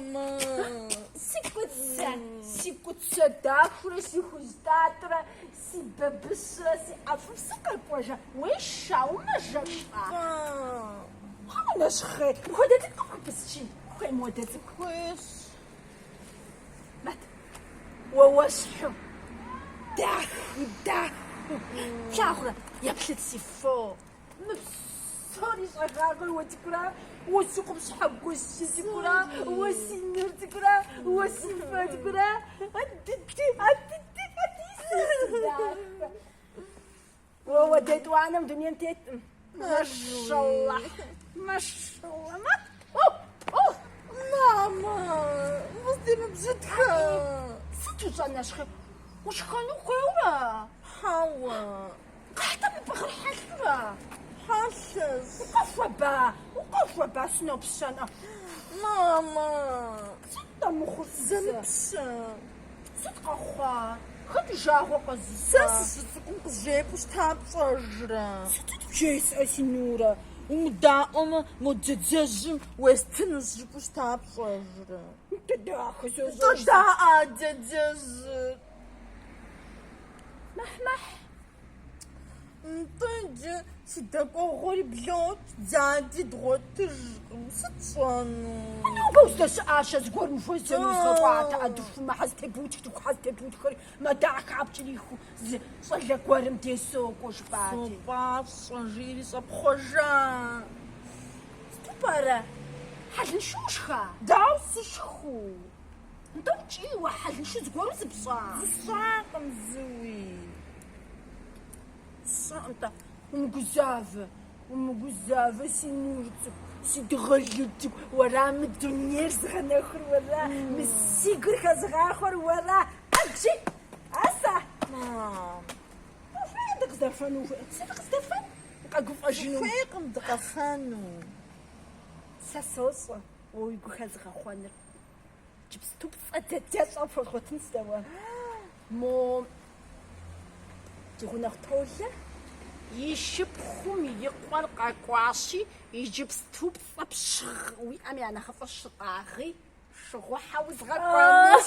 Мама. Си кутса дахура, си хуздатра, си бебысра, си афуса какожа. Уиша, умажашта. Наш хэ. Ходят как песчи. Хэ модет. Хуэш. Мат. Уасху. Да. Чахура. Я плетсифо. Sorry, شغال وتكرا وسوق بصحاب وسيكرا وسينرتكرا وسيفاتكرا أدتي ووديت وانا مدنيا انتيت ما شاء الله ما اوه ماما مصدر بجدك ستو جانا شخي وش خانو خيورا حوا قاعدة ببغر حشرة حشش وقفوا با شنو بشنا ماما صدق مخص زنبشا صدق اخوا خد جاهو قزي ساس تكون قجيب وش تاب صجرة صدق جيس اسنورة ومداوم مدجاجم ويستنز وش تاب صجرة تداخل تداء دجاج محمح نطنج سيداكو غوري بلوت زادي دغوتج ستشانو انا بوزدش اشا زغور مفوزن زغوات ادف ما حزت بوتك حزت بوتك ما داك عبتليخو صلك ورم تيسو كوش باتي صباح صنجيري صبخوجا ستبارا حل شوشخا داوس شخو نطوشي وحل شو زغور زبصا الصاق مزوي صامتة ومقزافة سنورتك سيدغلتك ورا من الدنيا زغناخر ورا من السيقر خزغاخر ورا أجي أسا فين دقزافانو صدق زدفان قاقف أجنو فيقم دقفانو ساسوس ويقو خزغاخوانر جبستو بصدتات أفر خوتن سدوا مو تغنى طولة يشبخهم يقوال قاقواشي يجيب ستوب صبشغ وي أمي أنا خاف الشطاغي شغو حاوز غاقواني